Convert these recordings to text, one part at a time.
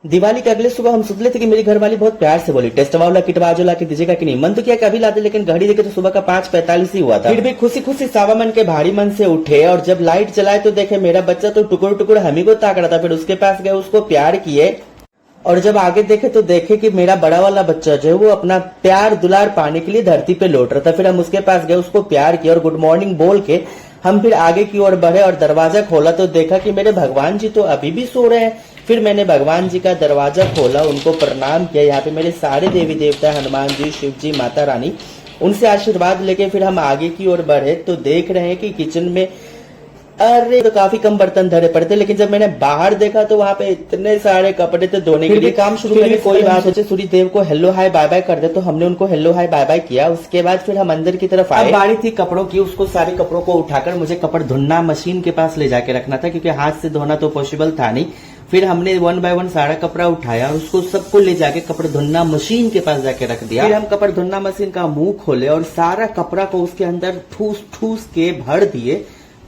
दिवाली के अगले सुबह हम सोच रहे थे कि मेरी घरवाली बहुत प्यार से बोली टेस्ट वाला किट बाजू ला के दीजिएगा कि नहीं। मन तो किया कि अभी ला दे, लेकिन घड़ी देखे तो सुबह का 5:45 ही हुआ था। फिर भी खुशी खुशी सावा मन के भारी मन से उठे और जब लाइट जलाए तो देखे मेरा बच्चा तो टुकड़ टुकड़ हम ही को ताक रहा था। फिर उसके पास गए, उसको प्यार किए और जब आगे देखे तो देखे कि मेरा बड़ा वाला बच्चा जो है वो अपना प्यार दुलार पाने के लिए धरती पे लौट रहा था। फिर हम उसके पास गए, उसको प्यार किया और गुड मॉर्निंग बोल के हम फिर आगे की ओर बढ़े और दरवाजा खोला तो देखा कि मेरे भगवान जी तो अभी भी सो रहे हैं। फिर मैंने भगवान जी का दरवाजा खोला, उनको प्रणाम किया। यहाँ पे मेरे सारे देवी देवता, हनुमान जी, शिव जी, माता रानी, उनसे आशीर्वाद लेके फिर हम आगे की ओर बढ़े तो देख रहे हैं कि किचन में अरे तो काफी कम बर्तन धरे पड़े थे, लेकिन जब मैंने बाहर देखा तो वहाँ पे इतने सारे कपड़े थे धोने के लिए। काम शुरू करने कोई बात सोचे सूर्य देव को हेलो हाय बाय बाय कर दे, तो हमने उनको हेलो हाय बाय बाय किया। उसके बाद फिर हम अंदर की तरफ आए। बारी थी कपड़ों की, उसको सारे कपड़ों को उठाकर मुझे कपड़ धुलना मशीन के पास ले जाके रखना था, क्योंकि हाथ से धोना तो पॉसिबल था नहीं। फिर हमने 1 बाय 1 सारा कपड़ा उठाया और उसको सबको ले जाके कपड़ धुलना मशीन के पास जाके रख दिया। फिर हम कपड़ धुलना मशीन का मुंह खोले और सारा कपड़ा को उसके अंदर ठूस ठूस के भर दिए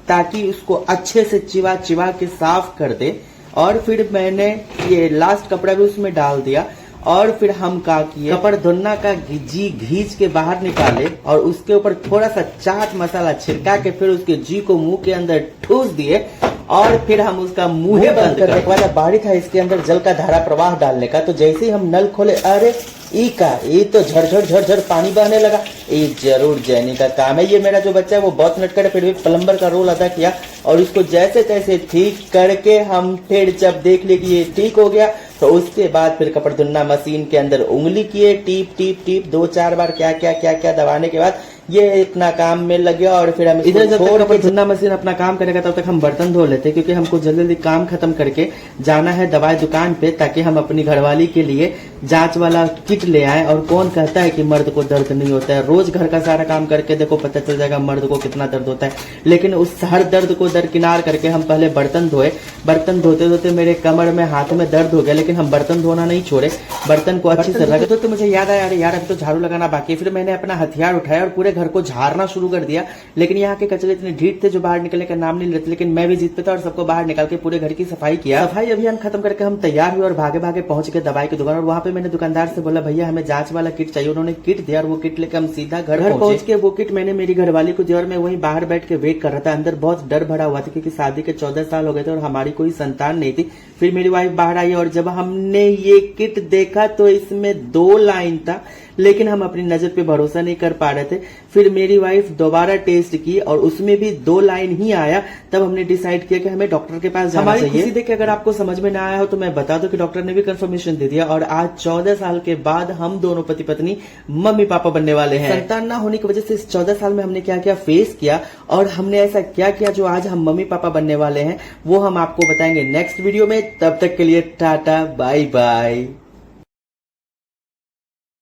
ताकि उसको अच्छे से चिवा चिवा के साफ कर दे। और फिर मैंने ये लास्ट कपड़ा भी उसमें डाल दिया और फिर हम क्या किए, कपड़ धुलना का जी घींच के बाहर निकाले और उसके ऊपर थोड़ा सा चाट मसाला छिड़का के फिर उसके जी को मुंह के अंदर ठूस दिए और फिर हम उसका मुंह बंद करने के बाद बारी था इसके अंदर जल का धारा प्रवाह डालने का। तो जैसे ही हम नल खोले, अरे ये तो झरझर झरझर पानी बहने लगा। ये जरूर जैनी का काम है। ये मेरा जो बच्चा है वो बहुत नटखट है, फिर भी प्लम्बर का रोल अदा किया और इसको जैसे तैसे ठीक करके हम फिर जब देख लिए कि ये ठीक हो गया तो उसके बाद फिर कपड़ धुलना मशीन के अंदर उंगली किए, टीप टीप टीप 2-4 बार क्या क्या क्या क्या दबाने के बाद ये इतना काम में लग गया। और फिर हम इधर जब तक कपड़ धुलना मशीन अपना काम करेगा तब तक हम बर्तन धो लेते, क्योंकि हमको जल्दी जल्दी काम खत्म करके जाना है दवाई दुकान पे, ताकि हम अपनी घरवाली के लिए जांच वाला किट ले आए। और कौन कहता है कि मर्द को दर्द नहीं होता है। रोज घर का सारा काम करके देखो, पता चल जाएगा मर्द को कितना दर्द होता है। लेकिन उस हर दर्द को दरकिनार करके हम पहले बर्तन धोए। बर्तन धोते धोते मेरे कमर में हाथ में दर्द हो गया, लेकिन हम बर्तन धोना नहीं छोड़े, बर्तन को अच्छे से रख दो। तो मुझे याद आया, अरे यार अभी तो झाड़ू लगाना बाकी। फिर मैंने अपना हथियार उठाया और पूरे घर को झाड़ना शुरू कर दिया। लेकिन यहाँ के कचरे इतने ढीठ थे जो बाहर निकलने का नाम नहीं लेते, लेकिन मैं भी जीत पे था और सबको बाहर निकाल के पूरे घर की सफाई किया। सफाई अभियान खत्म करके हम तैयार हुए और भागे भागे पहुंच गए दवाई की दुकान। और वहाँ पे मैंने दुकानदार से बोला, भैया हमें जांच वाला किट चाहिए। उन्होंने किट दिया और वो किट लेकर हम सीधा घर पहुंच के वो किट मैंने मेरी घरवाली को दिया और मैं वहीं बाहर बैठ के वेट कर रहा था। अंदर बहुत डर भरा हुआ था, क्योंकि शादी के 14 साल हो गए थे और हमारी कोई संतान नहीं थी। फिर मेरी वाइफ बाहर आई और जब हमने ये किट देखा तो इसमें 2 लाइन था, लेकिन हम अपनी नजर पे भरोसा नहीं कर पा रहे थे। फिर मेरी वाइफ दोबारा टेस्ट की और उसमें भी 2 लाइन ही आया। तब हमने डिसाइड किया कि हमें डॉक्टर के पास जाना चाहिए। खुशी देख के अगर आपको समझ में ना आया हो तो मैं बता दूं कि डॉक्टर ने भी कंफर्मेशन दे दिया और आज 14 साल के बाद हम दोनों पति पत्नी मम्मी पापा बनने वाले हैं। संतान ना होने की वजह से इस 14 साल में हमने क्या क्या फेस किया और हमने ऐसा क्या किया जो आज हम मम्मी पापा बनने वाले हैं, वो हम आपको बताएंगे नेक्स्ट वीडियो में। तब तक के लिए टाटा बाय बाय।